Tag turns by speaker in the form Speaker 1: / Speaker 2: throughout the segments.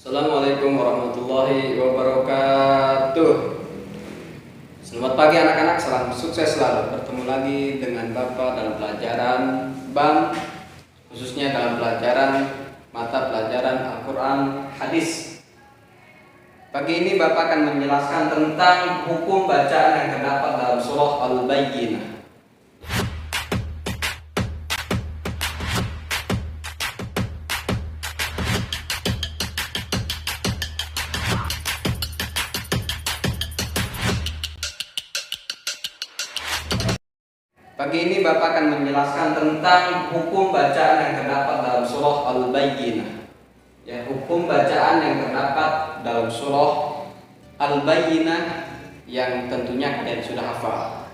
Speaker 1: Assalamualaikum warahmatullahi wabarakatuh. Selamat pagi anak-anak, salam sukses selalu. Bertemu lagi dengan Bapak dalam pelajaran BAM, khususnya dalam pelajaran mata pelajaran Al-Quran Hadis. Pagi ini Bapak akan menjelaskan tentang hukum bacaan yang terdapat dalam surah Al-Bayyinah. Pagi ini Bapak akan menjelaskan tentang hukum bacaan yang terdapat dalam surah Al-Bayyinah. Ya, hukum bacaan yang terdapat dalam surah Al-Bayyinah yang tentunya kalian sudah hafal.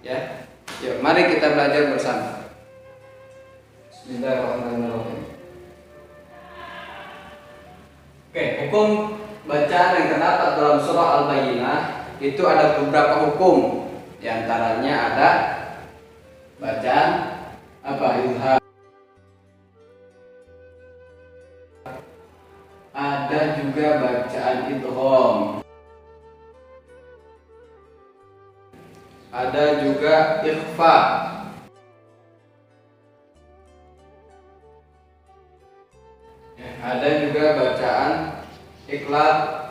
Speaker 1: Ya, yuk mari kita belajar bersama. Bismillahirrahmanirrahim. Oke, hukum bacaan yang terdapat dalam surah Al-Bayyinah itu ada beberapa hukum. Di antaranya ada bacaan izhar. Ada juga bacaan idgham. Ada juga ikhfa. Ada juga bacaan ikhlas.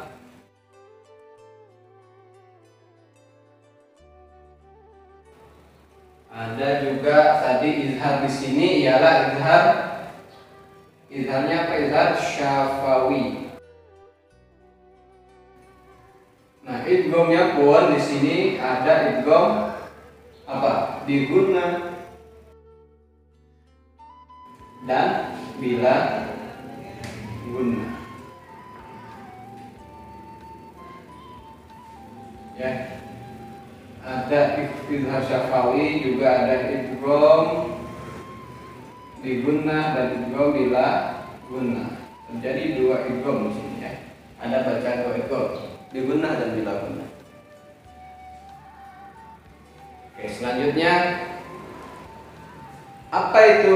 Speaker 1: Ada juga tadi izhar di sini ialah izharnya apa? Izhar syafawi. Nah, idghamnya pun di sini ada idgham apa? Bigunnah dan bila gunnah. Ya. Ada izhar syafawi, juga ada idgham bigunnah dan idgham bila gunnah. Terjadi dua idgham di sini ya. Ada bacaan dua idgham, bigunnah dan bila gunnah. Oke, selanjutnya apa itu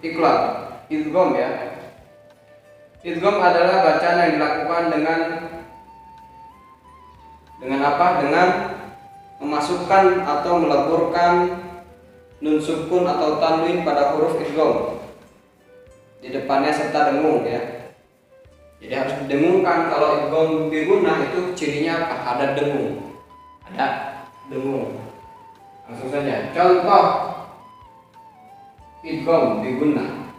Speaker 1: iqlab? Idgham ya. Idgham adalah bacaan yang dilakukan dengan apa? Dengan memasukkan atau meleburkan nun sukun atau tanwin pada huruf idgham di depannya serta dengung ya. Jadi harus didengungkan. Kalau idgham bigunnah itu cirinya apa? Ada dengung. Ada dengung. Langsung saja. Contoh idgham bigunnah.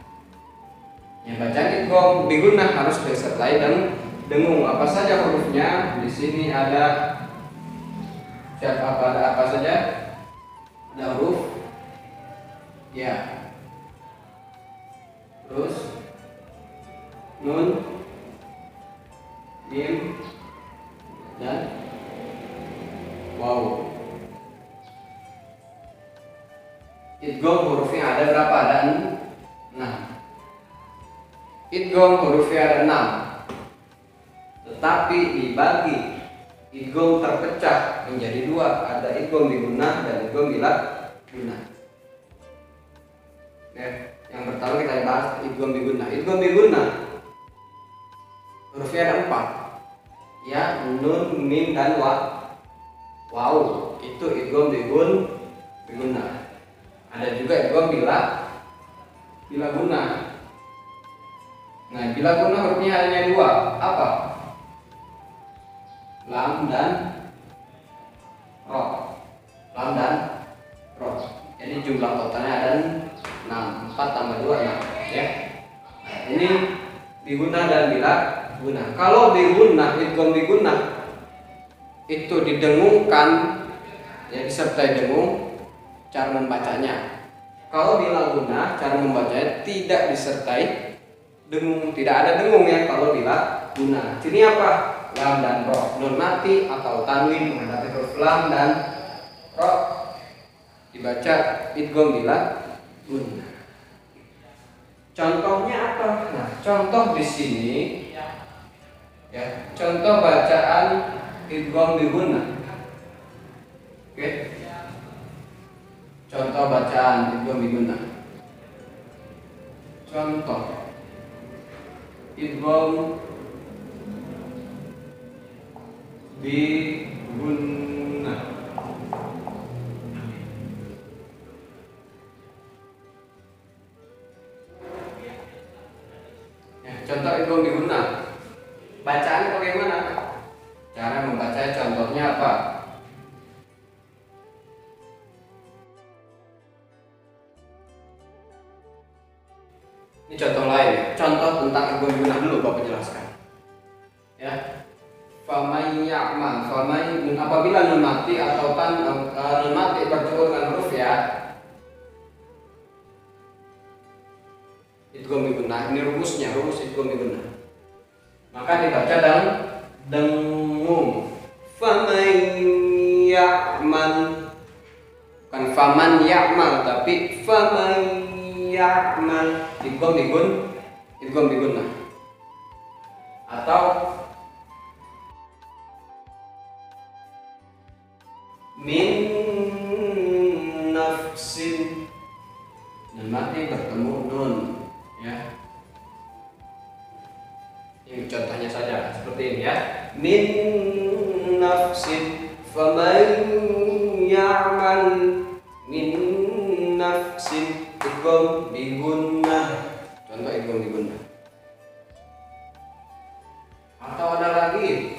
Speaker 1: Yang bacaan idgham bigunnah harus disertai dengung. Apa saja hurufnya? Di sini ada apa saja? Ada huruf ya, terus nun, mim, dan waw. Idgham hurufnya ada berapa? Ada 6. Idgham hurufnya ada 6, tetapi dibagi idgham terpecah menjadi 2. Ada idgham bigunnah dan idgham bila gunnah. Yang pertama kita bahas idgham bigunnah. Idgham bigunnah hurufnya ada 4. Ya, nun, mim, dan waw. Itu idgham bigunnah. Ada juga idgham bila gunnah. Nah, bila gunnah hurufnya hanya 2. Apa? Lam dan ro. Lam dan ro. Jadi jumlah totalnya ada 6. 4 tambah 2 6 ya. Nah, ini bigunnah dan bila gunnah. Kalau bigunnah, idgham bigunnah itu didengungkan ya, disertai dengung cara membacanya. Kalau bila gunnah cara membacanya tidak disertai dengung, tidak ada dengung ya kalau bila gunnah. Ini apa? Lam dan ro. Nun mati atau tanwin menghadapi huruf lam dan ro dibaca idgham bila gunnah. Contohnya apa? Nah, contoh di sini ya, contoh bacaan idgham bigunnah. Oke. Contoh bacaan idgham bigunnah. Contoh idgham bi gunnah. Ya, contoh idgham bi gunnah. Bacaannya bagaimana? Cara membacanya contohnya apa? Ini contoh lain ya. Contoh tentang idgham bi gunnah dulu Bapak jelaskan. Ya. Faman ya'mal, faman apabila nun mati atau nun mati bertemu dengan huruf ya. Idgham bi gunnah. Ini rumusnya, rumus idgham bi gunnah. Maka dibaca dengung. Faman ya'mal, bukan faman ya'mal tapi faman ya'mal. Idgham bi gunnah. Atau min nafsin, nun mati bertemu nun ya. Ini contohnya saja seperti ini ya. Min nafsin faman ya'mal min nafsin idgham bi gunnah. Contoh idgham bi gunnah. Atau ada lagi,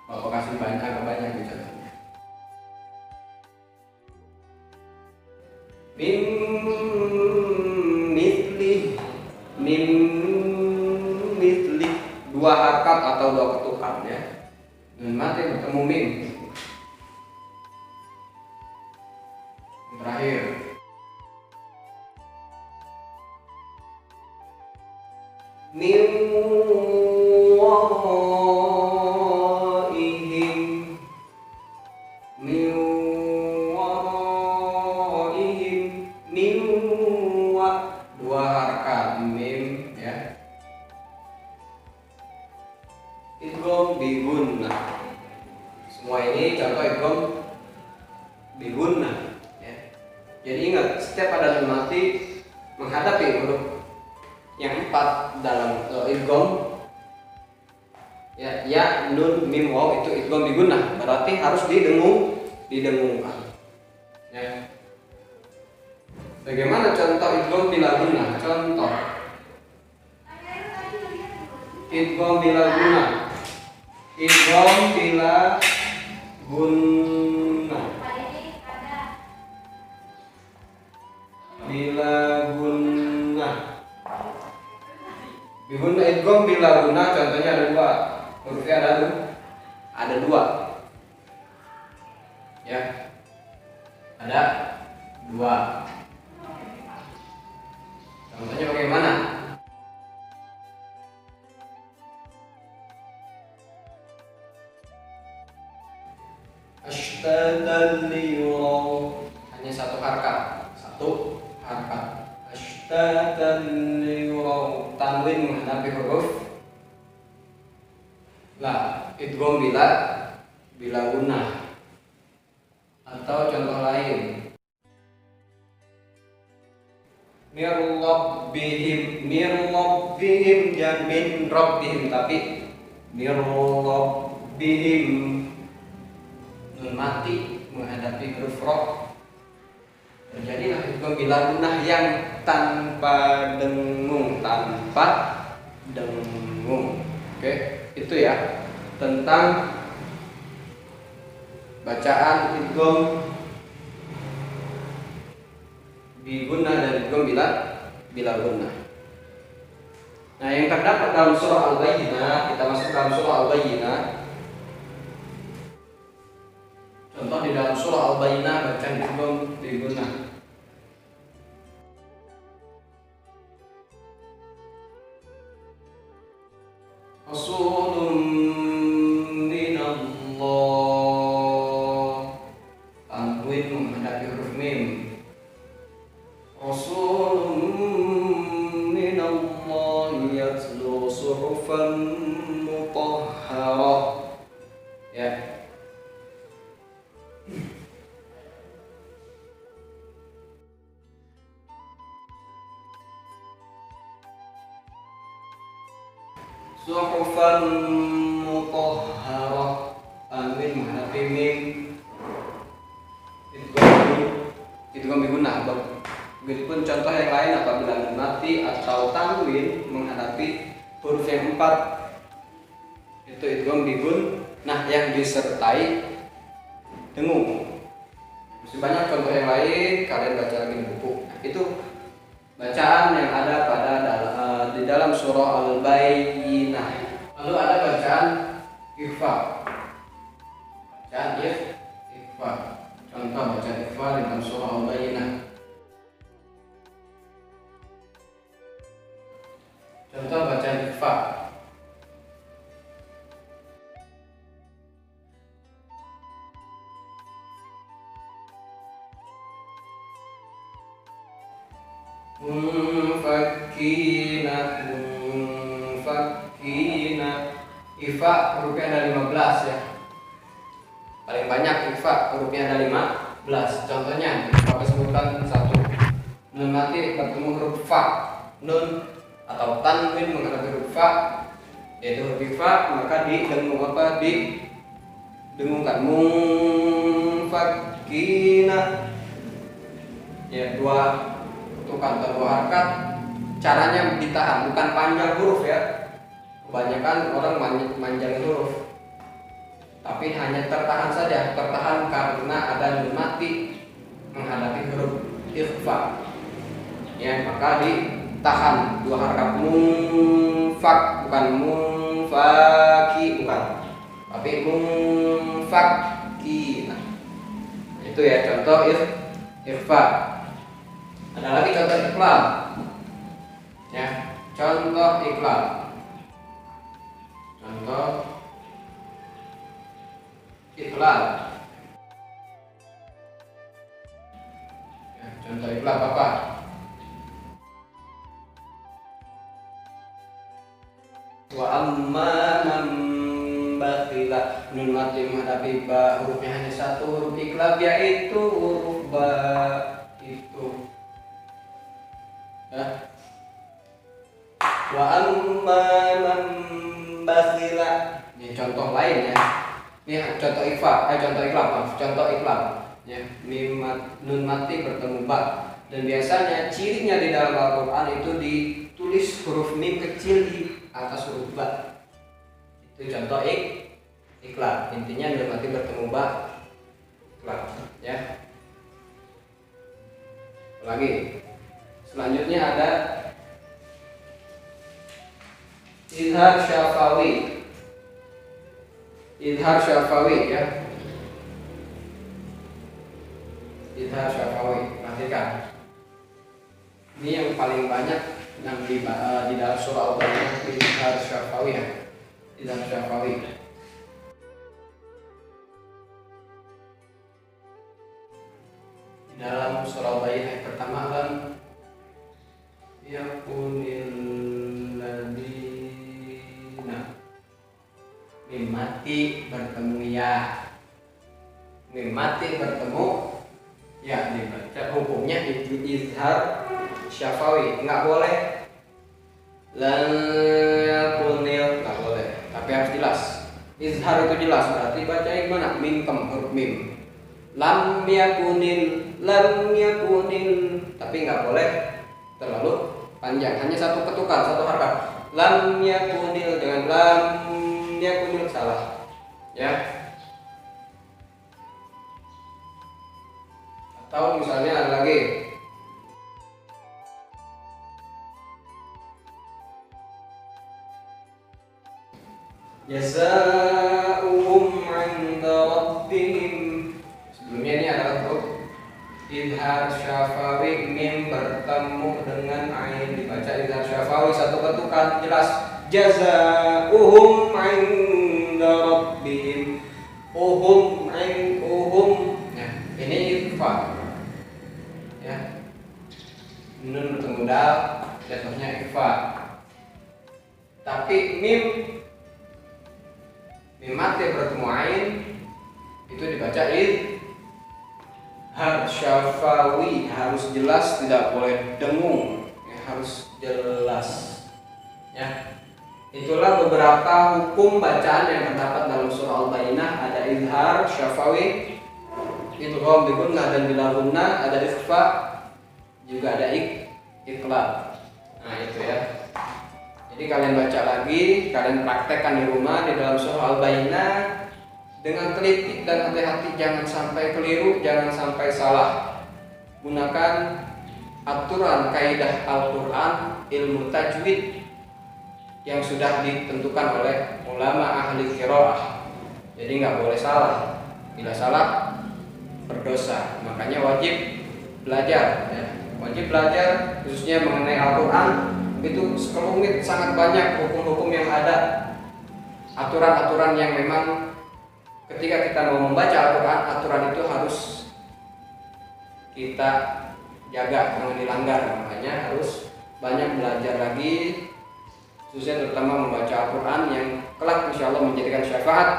Speaker 1: Bapak kasih agak banyak di contohnya. Min mitli, dua harkat atau dua ketukan ya. Nun mati bertemu mim. Terakhir min waraihim, min waraihim, min wa, dua harkat mim ya. Idgham bi gunnah. Semua ini contoh idgham bi gunnah ya. Jadi ingat, setiap ada nun mati menghadapi huruf yang 4 dalam idgham ya, nun mim waw itu idgham bi gunnah, berarti harus didengungkan ya. Bagaimana contoh idgham bila gunnah? Contoh idgham bila gunnah. Idgham bila gunnah. Bila gunnah. Biguna idgham bila gunnah contohnya ada dua. Hurufnya ada dua. Ya. Ada dua. Contohnya bagaimana? Ashtatan liyuraw, hanya satu harkat. Ashtatan liyuraw, tanwin menghadapi huruf la. Idgham bila gunnah. Atau contoh lain, mir rabbihim, jangan min rabbihim tapi mir rabbihim. Nun mati menghadapi huruf ra, terjadilah idgham bila gunnah yang tanpa dengung, Oke, itu ya tentang bacaan idgham bi gunnah dan idgham bila gunnah. Nah, yang terdapat dalam surah Al-Bayyinah, kita masuk dalam surah Al-Bayyinah. Contoh di dalam surah Al-Bayyinah bacaan idgham bi gunnah. Rasulun minallah, tanwin menghadapi huruf mim. Rasulun minallah yatlu suhufan mutahharah ya. suhufan mutahharah, tanwin menghadapi mim, idgham bigunnah. Begitupun contoh yang lain apabila nun mati atau tanwin menghadapi huruf yang 4, itu idgham bigunnah yang disertai dengung. Masih banyak contoh yang lain, kalian baca lagi di buku. Itu bacaan yang ada di dalam surah Al-Bayyinah. Lalu ada bacaan ikhfa. Bacaan ikhfa. Contoh bacaan ikhfa di dalam surah Al-Bayyinah. Contoh bacaan ikhfa. Munfakkina. Ikhfa hurufnya ada 15 ya. Paling banyak ikhfa hurufnya ada 15. Contohnya kita sebutkan satu. Nun mati bertemu huruf fa. Nun atau tanwin menghadapi huruf fa, yaitu huruf fa, maka didengung apa? Didengungkan. Munfakkina. Ya, dua ketukan atau 2 harakat. Caranya ditahan, bukan panjang huruf ya. Kebanyakan orang manjangin huruf, tapi hanya tertahan saja, tertahan karena ada nun mati menghadapi huruf ikhfa. Ya, maka ditahan 2 harakat. Munfak, bukan munfaki, bukan, tapi munfakkina. Itu ya contoh ikhfa. Ada lagi contoh iqlal. Ya, contoh iqlal. Contoh iqlal. Ya, contoh iqlal apa? Wa amma man bakhila. Nun mati menghadapi ba, hurufnya hanya 1 huruf iqlab, yaitu huruf ba. Itu ya. Wa amma man bakhila. Ini contoh lain ya. Ini contoh ikhfa, contoh iqlab, contoh iqlab ya. Nun mati bertemu ba, dan biasanya cirinya di dalam Al-Qur'an itu ditulis huruf mim kecil di atas huruf ba. Itu contoh iqlab. Intinya nun mati bertemu ba, iqlab ya. Lagi selanjutnya ada izhar syafawi. Izhar syafawi ya. Izhar syafawi, perhatikan. Ini yang paling banyak yang di dalam surah Al-Baqarah, izhar syafawi ya. Izhar syafawi. Di dalam surah Al-Baqarah yang pertama kan yakunil ladina. Mim mati bertemu ya. Mim mati bertemu ya, dibaca hukumnya itu izhar syafawi. Enggak boleh lan yakunil, enggak boleh, tapi harus jelas. Izhar itu jelas, berarti baca gimana? Mim huruf mim. Lam yakunil, tapi enggak boleh terlalu panjang, hanya 1 ketukan, 1 harakat. Lam yakunil dengan lam yakunil, salah ya. Atau misalnya ada lagi jazaa'uhum 'inda rabbihim. Sebelumnya ini adalah huruf izhar syafawi, mim bertemu dengan ain, dibaca izhar syafawi 1 ketukan, jelas. Jazaa'uhum 'inda rabbihim. Uhum ya, ini ikhfa ya. Nun bertemu dal, jatuhnya ikhfa. Tapi mim mati bertemu ain, itu dibaca izhar syafawi, harus jelas, tidak boleh dengung ya, harus jelas ya. Itulah beberapa hukum bacaan yang terdapat dalam surah Al-Bayyinah. Ada izhar, syafawi, idgham bi gunnah dan bila gunnah, ada ikhfa, juga ada iqlab. Nah itu ya. Jadi kalian baca lagi, kalian praktekkan di rumah di dalam surah Al-Bayyinah dengan teliti dan hati-hati, jangan sampai keliru, jangan sampai salah. Gunakan aturan kaidah Al-Qur'an, ilmu tajwid yang sudah ditentukan oleh ulama ahli qiraah. Jadi nggak boleh salah. Bila salah berdosa. Makanya wajib belajar ya. Wajib belajar khususnya mengenai Al-Qur'an. Itu sekelumit sangat banyak hukum-hukum yang ada, aturan-aturan yang memang ketika kita mau membaca Al-Qur'an, aturan itu harus kita jaga, jangan dilanggar. Makanya harus banyak belajar lagi, khususnya terutama membaca Al-Quran yang kelak insya Allah menjadikan syafaat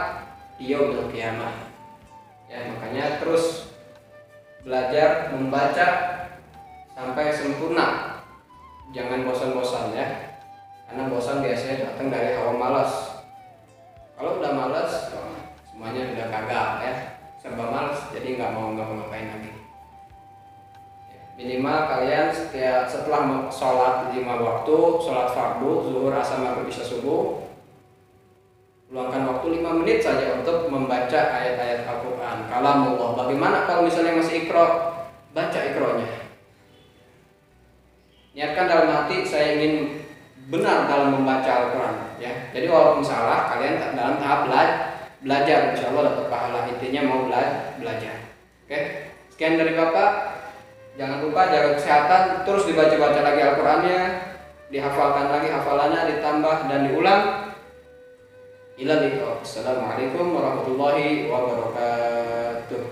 Speaker 1: di yaumil qiyamah. Ya, makanya terus belajar membaca sampai sempurna, jangan bosan-bosan ya, karena bosan biasanya datang dari hawa malas. Kalau udah malas, semuanya udah gagal ya, serba malas, jadi nggak mau ngapain lagi. Minimal kalian setelah sholat 5 waktu, sholat fardu, zuhur, asar, maghrib, isya, subuh, luangkan waktu 5 menit saja untuk membaca ayat-ayat Al-Quran, kalamullah. Bagaimana kalau misalnya masih ikro? Baca ikronya. Niatkan dalam hati, saya ingin benar dalam membaca Al-Quran ya. Jadi walaupun salah, kalian dalam tahap belajar, insya Allah dapat pahala. Intinya mau belajar. Oke, sekian dari Bapak. Jangan lupa jaga kesehatan, terus dibaca-baca lagi Al-Qur'annya, dihafalkan lagi hafalannya, ditambah dan diulang. Assalamualaikum warahmatullahi wabarakatuh.